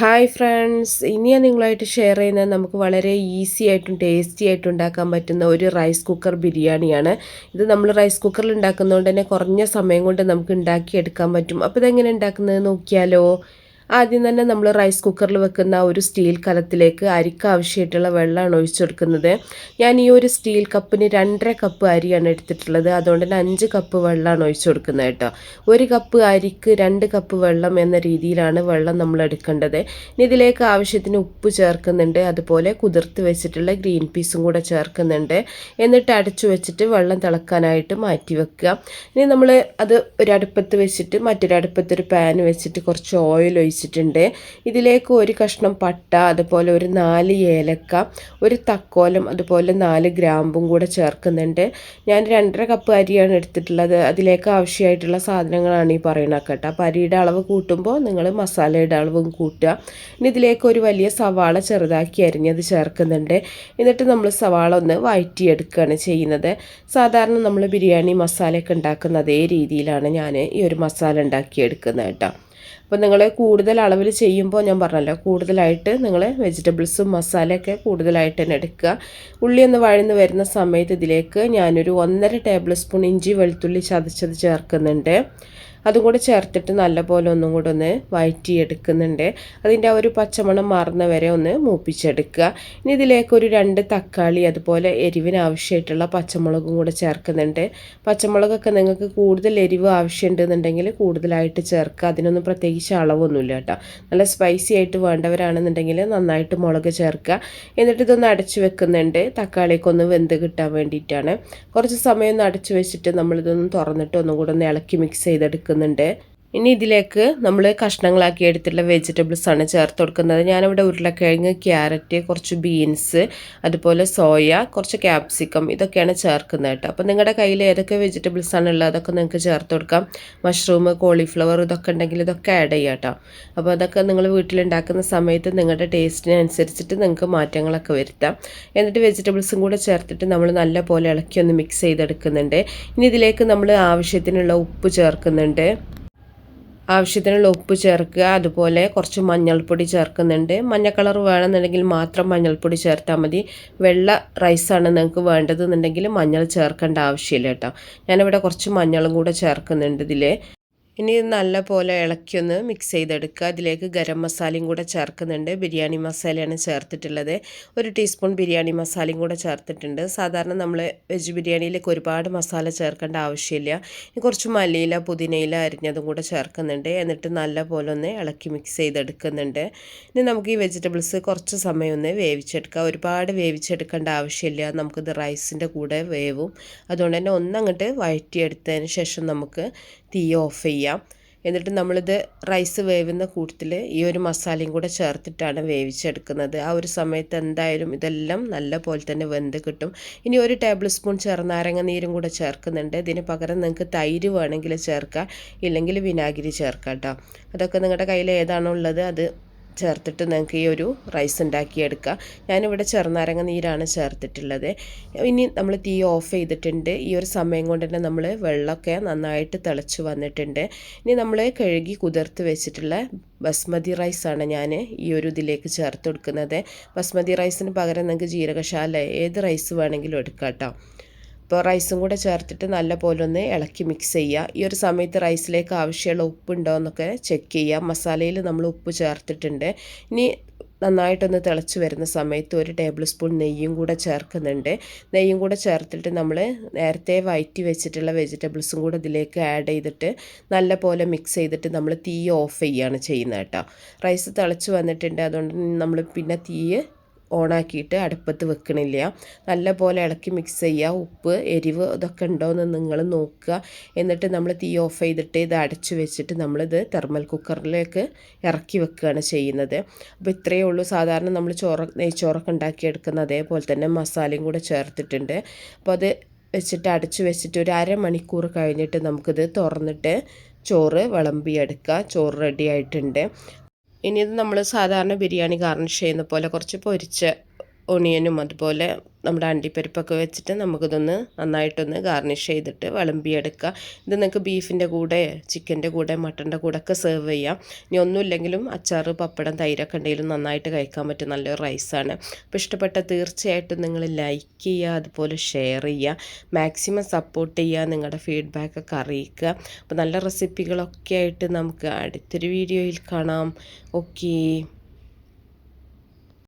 Hi friends, ഇനി ഞാൻ നിങ്ങളായിട്ട് ഷെയർ ചെയ്യുന്നത് നമുക്ക് വളരെ ഈസി ആയിട്ടും ടേസ്റ്റി ആയിട്ടും ഉണ്ടാക്കാൻ പറ്റുന്ന ഒരു റൈസ് കുക്കർ ബിരിയാണിയാണ്. ഇത് നമ്മൾ റൈസ് കുക്കറിൽ ഉണ്ടാക്കുന്നതുകൊണ്ട് തന്നെ കുറഞ്ഞ സമയം കൊണ്ട് നമുക്ക് ഉണ്ടാക്കിയെടുക്കാൻ പറ്റും. അപ്പോൾ ഇതെങ്ങനെ ഉണ്ടാക്കുന്നത് നോക്കിയാലോ. ആദ്യം തന്നെ നമ്മൾ റൈസ് കുക്കറിൽ വെക്കുന്ന ഒരു സ്റ്റീൽ കലത്തിലേക്ക് അരിക്ക് ആവശ്യമായിട്ടുള്ള വെള്ളമാണ് ഒഴിച്ചെടുക്കുന്നത്. ഞാൻ ഈ ഒരു സ്റ്റീൽ കപ്പിന് 2.5 കപ്പ് അരിയാണ് എടുത്തിട്ടുള്ളത്. അതുകൊണ്ട് തന്നെ 5 കപ്പ് വെള്ളമാണ് ഒഴിച്ചു കൊടുക്കുന്നത് കേട്ടോ. ഒരു കപ്പ് അരിക്ക് 2 കപ്പ് വെള്ളം എന്ന രീതിയിലാണ് വെള്ളം നമ്മൾ എടുക്കേണ്ടത്. ഇനി ഇതിലേക്ക് ആവശ്യത്തിന് ഉപ്പ് ചേർക്കുന്നുണ്ട്, അതുപോലെ കുതിർത്ത് വെച്ചിട്ടുള്ള ഗ്രീൻ പീസും കൂടെ ചേർക്കുന്നുണ്ട്. എന്നിട്ട് അടച്ചു വെച്ചിട്ട് വെള്ളം തിളക്കാനായിട്ട് മാറ്റി വെക്കുക. ഇനി നമ്മൾ അത് ഒരു അടുപ്പത്ത് വെച്ചിട്ട് മറ്റൊരടുപ്പത്ത് ഒരു പാൻ വെച്ചിട്ട് കുറച്ച് ഓയിൽ ഒഴിച്ചിട്ടുണ്ട്. ഇതിലേക്ക് ഒരു കഷ്ണം പട്ട, അതുപോലെ ഒരു 4 ഏലക്ക, ഒരു തക്കോലം, അതുപോലെ 4 ഗ്രാമ്പും കൂടെ ചേർക്കുന്നുണ്ട്. ഞാൻ 2.5 കപ്പ് അരിയാണ് എടുത്തിട്ടുള്ളത്. അതിലേക്ക് ആവശ്യമായിട്ടുള്ള സാധനങ്ങളാണ് ഈ പറയുന്നത് കേട്ടോ. അപ്പോൾ അരിയുടെ അളവ് കൂട്ടുമ്പോൾ നിങ്ങൾ മസാലയുടെ അളവും കൂട്ടുക. ഇനി ഇതിലേക്ക് ഒരു വലിയ സവാള ചെറുതാക്കി അരിഞ്ഞത് ചേർക്കുന്നുണ്ട്. എന്നിട്ട് നമ്മൾ സവാള ഒന്ന് വഴറ്റിയെടുക്കുകയാണ് ചെയ്യുന്നത്. സാധാരണ നമ്മൾ ബിരിയാണി മസാലയൊക്കെ ഉണ്ടാക്കുന്ന അതേ രീതിയിലാണ് ഞാൻ ഈ ഒരു മസാല ഉണ്ടാക്കിയെടുക്കുന്നത് കേട്ടോ. അപ്പോൾ നിങ്ങൾ കൂടുതൽ അളവിൽ ചെയ്യുമ്പോൾ ഞാൻ പറഞ്ഞല്ലോ, കൂടുതലായിട്ട് നിങ്ങൾ വെജിറ്റബിൾസും മസാലയൊക്കെ കൂടുതലായിട്ട് തന്നെ എടുക്കുക. ഉള്ളി ഒന്ന് വഴന്ന് വരുന്ന സമയത്ത് ഇതിലേക്ക് ഞാനൊരു 1.5 ടേബിൾ സ്പൂൺ ഇഞ്ചി വെളുത്തുള്ളി ചതച്ചത് ചേർക്കുന്നുണ്ട്. അതും കൂടെ ചേർത്തിട്ട് നല്ലപോലെ ഒന്നും കൂടെ ഒന്ന് വഴറ്റിയെടുക്കുന്നുണ്ട്. അതിൻ്റെ ആ ഒരു പച്ചമണം മാറുന്ന വരെ ഒന്ന് മൂപ്പിച്ചെടുക്കുക. ഇനി ഇതിലേക്ക് ഒരു 2 തക്കാളി, അതുപോലെ എരിവിന് ആവശ്യമായിട്ടുള്ള പച്ചമുളകും കൂടെ ചേർക്കുന്നുണ്ട്. പച്ചമുളകൊക്കെ നിങ്ങൾക്ക് കൂടുതൽ എരിവ് ആവശ്യമുണ്ടെന്നുണ്ടെങ്കിൽ കൂടുതലായിട്ട് ചേർക്കുക. അതിനൊന്നും പ്രത്യേകിച്ച് അളവൊന്നുമില്ല കേട്ടോ. നല്ല സ്പൈസി ആയിട്ട് വേണ്ടവരാണെന്നുണ്ടെങ്കിൽ നന്നായിട്ട് മുളക് ചേർക്കുക. എന്നിട്ട് ഇതൊന്ന് അടച്ചു വെക്കുന്നുണ്ട്, തക്കാളിയൊക്കെ ഒന്ന് വെന്ത് കിട്ടാൻ വേണ്ടിയിട്ടാണ്. കുറച്ച് സമയം ഒന്ന് അടച്ചു വെച്ചിട്ട് നമ്മളിതൊന്ന് തുറന്നിട്ട് ഒന്നും കൂടെ ഒന്ന് ഇളക്കി മിക്സ് ചെയ്തെടുക്കുക. ഇനി ഇതിലേക്ക് നമ്മൾ കഷ്ണങ്ങളാക്കി എടുത്തിട്ടുള്ള വെജിറ്റബിൾസ് ആണ് ചേർത്ത് കൊടുക്കുന്നത്. ഞാനിവിടെ ഉരുളക്കിഴങ്ങ്, ക്യാരറ്റ്, കുറച്ച് ബീൻസ്, അതുപോലെ സോയ, കുറച്ച് ക്യാപ്സിക്കം, ഇതൊക്കെയാണ് ചേർക്കുന്നത് കേട്ടോ. അപ്പോൾ നിങ്ങളുടെ കയ്യിൽ ഏതൊക്കെ വെജിറ്റബിൾസ് ആണുള്ളത് അതൊക്കെ നിങ്ങൾക്ക് ചേർത്ത് കൊടുക്കാം. മഷ്റൂം, കോളിഫ്ലവർ, ഇതൊക്കെ ഉണ്ടെങ്കിൽ ഇതൊക്കെ ആഡ് ചെയ്യാം കേട്ടോ. അപ്പോൾ അതൊക്കെ നിങ്ങൾ വീട്ടിലുണ്ടാക്കുന്ന സമയത്ത് നിങ്ങളുടെ ടേസ്റ്റിനനുസരിച്ചിട്ട് നിങ്ങൾക്ക് മാറ്റങ്ങളൊക്കെ വരുത്താം. എന്നിട്ട് വെജിറ്റബിൾസും കൂടെ ചേർത്തിട്ട് നമ്മൾ നല്ല പോലെ ഇളക്കി ഒന്ന് മിക്സ് ചെയ്തെടുക്കുന്നുണ്ട്. ഇനി ഇതിലേക്ക് നമ്മൾ ആവശ്യത്തിനുള്ള ഉപ്പ് ചേർക്കുന്നുണ്ട്. ആവശ്യത്തിനുള്ള ഉപ്പ് ചേർക്കുക. അതുപോലെ കുറച്ച് മഞ്ഞൾപ്പൊടി ചേർക്കുന്നുണ്ട്. മഞ്ഞ കളർ വേണമെന്നുണ്ടെങ്കിൽ മാത്രം മഞ്ഞൾപ്പൊടി ചേർത്താൽ മതി. വെള്ള റൈസാണ് നിങ്ങൾക്ക് വേണ്ടതെന്നുണ്ടെങ്കിൽ മഞ്ഞൾ ചേർക്കേണ്ട ആവശ്യമില്ല കേട്ടോ. ഞാനിവിടെ കുറച്ച് മഞ്ഞളും കൂടെ ചേർക്കുന്നുണ്ട് ഇതിൽ. ഇനി നല്ല പോലെ ഇളക്കിയൊന്ന് മിക്സ് ചെയ്തെടുക്കുക. അതിലേക്ക് ഗരം മസാലയും കൂടെ ചേർക്കുന്നുണ്ട്. ബിരിയാണി മസാലയാണ് ചേർത്തിട്ടുള്ളത്. 1 ടീസ്പൂൺ ബിരിയാണി മസാലയും കൂടെ ചേർത്തിട്ടുണ്ട്. സാധാരണ നമ്മൾ വെജ് ബിരിയാണിയിലേക്ക് ഒരുപാട് മസാല ചേർക്കേണ്ട ആവശ്യമില്ല. ഇനി കുറച്ച് മല്ലിയില, പുതിനയില അരിഞ്ഞതും കൂടെ ചേർക്കുന്നുണ്ട്. എന്നിട്ട് നല്ല പോലെ ഒന്ന് ഇളക്കി മിക്സ് ചെയ്തെടുക്കുന്നുണ്ട്. ഇനി നമുക്ക് ഈ വെജിറ്റബിൾസ് കുറച്ച് സമയം ഒന്ന് വേവിച്ചെടുക്കാം. ഒരുപാട് വേവിച്ചെടുക്കേണ്ട ആവശ്യമില്ല, നമുക്കിത് റൈസിൻ്റെ കൂടെ വേവും. അതുകൊണ്ട് തന്നെ ഒന്നങ്ങോട്ട് വഴറ്റിയെടുത്തതിന് ശേഷം നമുക്ക് തീ ഓഫ് ചെയ്യാം. എന്നിട്ട് നമ്മളിത് റൈസ് വേവുന്ന കൂട്ടത്തിൽ ഈ ഒരു മസാലയും കൂടെ ചേർത്തിട്ടാണ് വേവിച്ചെടുക്കുന്നത്. ആ ഒരു സമയത്ത് എന്തായാലും ഇതെല്ലാം നല്ല പോലെ തന്നെ വെന്ത് കിട്ടും. ഇനി 1 ടേബിൾ സ്പൂൺ ചെറുനാരങ്ങ നീരും കൂടെ ചേർക്കുന്നുണ്ട്. ഇതിന് പകരം നിങ്ങൾക്ക് തൈര് വേണമെങ്കിൽ ചേർക്കാം, ഇല്ലെങ്കിൽ വിനാഗിരി ചേർക്കാം കേട്ടോ. അതൊക്കെ നിങ്ങളുടെ കയ്യിൽ ഏതാണോ ഉള്ളത് അത് ചേർത്തിട്ട് നിങ്ങൾക്ക് ഈ ഒരു റൈസ് ഉണ്ടാക്കിയെടുക്കുക. ഞാനിവിടെ ചെറുനാരങ്ങ നീരാണ് ചേർത്തിട്ടുള്ളത്. ഇനി നമ്മൾ തീ ഓഫ് ചെയ്തിട്ടുണ്ട്. ഈ ഒരു സമയം കൊണ്ട് തന്നെ നമ്മൾ വെള്ളമൊക്കെ നന്നായിട്ട് തിളച്ച് വന്നിട്ടുണ്ട്. ഇനി നമ്മൾ കഴുകി കുതിർത്ത് വെച്ചിട്ടുള്ള ബസ്മതി റൈസാണ് ഞാൻ ഈ ഒരു ഇതിലേക്ക് ചേർത്ത് കൊടുക്കുന്നത്. ബസ്മതി റൈസിന് പകരം നിങ്ങൾക്ക് ജീരകശാല ഏത് റൈസ് വേണമെങ്കിലും എടുക്കാം കേട്ടോ. അപ്പോൾ റൈസും കൂടെ ചേർത്തിട്ട് നല്ല പോലെ ഒന്ന് ഇളക്കി മിക്സ് ചെയ്യുക. ഈ ഒരു സമയത്ത് റൈസിലേക്ക് ആവശ്യമുള്ള ഉപ്പുണ്ടോ എന്നൊക്കെ ചെക്ക് ചെയ്യുക. മസാലയിൽ നമ്മൾ ഉപ്പ് ചേർത്തിട്ടുണ്ട്. ഇനി നന്നായിട്ടൊന്ന് തിളച്ച് വരുന്ന സമയത്ത് 1 ടേബിൾ സ്പൂൺ നെയ്യും കൂടെ ചേർക്കുന്നുണ്ട്. നെയ്യും കൂടെ ചേർത്തിട്ട് നമ്മൾ നേരത്തെ വഴറ്റി വെച്ചിട്ടുള്ള വെജിറ്റബിൾസും കൂടെ ഇതിലേക്ക് ആഡ് ചെയ്തിട്ട് നല്ല പോലെ മിക്സ് ചെയ്തിട്ട് നമ്മൾ തീ ഓഫ് ചെയ്യുകയാണ് ചെയ്യുന്നത് കേട്ടോ. റൈസ് തിളച്ച് വന്നിട്ടുണ്ട്, അതുകൊണ്ട് നമ്മൾ പിന്നെ തീ ഓണാക്കിയിട്ട് അടുപ്പത്ത് വെക്കണില്ല. നല്ല പോലെ ഇളക്കി മിക്സ് ചെയ്യുക. ഉപ്പ്, എരിവ് ഇതൊക്കെ ഉണ്ടോയെന്ന് നിങ്ങൾ നോക്കുക. എന്നിട്ട് നമ്മൾ തീ ഓഫ് ചെയ്തിട്ട് ഇത് അടച്ചു വെച്ചിട്ട് നമ്മളിത് തെർമൽ കുക്കറിലേക്ക് ഇറക്കി വെക്കുകയാണ് ചെയ്യുന്നത്. അപ്പോൾ ഇത്രയേ ഉള്ളൂ. സാധാരണ നമ്മൾ നെയ്ച്ചോറൊക്കെ ഉണ്ടാക്കിയെടുക്കുന്ന അതേപോലെ തന്നെ മസാലയും കൂടെ ചേർത്തിട്ടുണ്ട്. അപ്പോൾ അത് വെച്ചിട്ട് അടച്ചു വെച്ചിട്ട് ഒരു അരമണിക്കൂർ കഴിഞ്ഞിട്ട് നമുക്കിത് തുറന്നിട്ട് ചോറ് വിളമ്പിയെടുക്കുക. ചോറ് റെഡി ആയിട്ടുണ്ട്. ഇനി ഇത് നമ്മൾ സാധാരണ ബിരിയാണി ഗാർണിഷ് ചെയ്യുന്ന പോലെ കുറച്ച് പൊരിച്ച ഒണിയനും അതുപോലെ നമ്മുടെ അണ്ടിപ്പരിപ്പൊക്കെ വെച്ചിട്ട് നമുക്കിതൊന്ന് നന്നായിട്ടൊന്ന് ഗാർണിഷ് ചെയ്തിട്ട് വിളമ്പിയെടുക്കുക. ഇത് നിങ്ങൾക്ക് ബീഫിൻ്റെ കൂടെ, ചിക്കൻ്റെ കൂടെ, മട്ടൻ്റെ കൂടെ ഒക്കെ സെർവ് ചെയ്യാം. ഇനി ഒന്നുമില്ലെങ്കിലും അച്ചാറ്, പപ്പടം, തൈരൊക്കെ ഉണ്ടെങ്കിലും നന്നായിട്ട് കഴിക്കാൻ പറ്റും നല്ലൊരു റൈസാണ്. അപ്പോൾ ഇഷ്ടപ്പെട്ട തീർച്ചയായിട്ടും നിങ്ങൾ ലൈക്ക് ചെയ്യുക, അതുപോലെ ഷെയർ ചെയ്യുക, മാക്സിമം സപ്പോർട്ട് ചെയ്യുക, നിങ്ങളുടെ ഫീഡ്ബാക്കൊക്കെ അറിയിക്കുക. അപ്പോൾ നല്ല റെസിപ്പികളൊക്കെ ആയിട്ട് നമുക്ക് അടുത്തൊരു വീഡിയോയിൽ കാണാം. ഓക്കേ.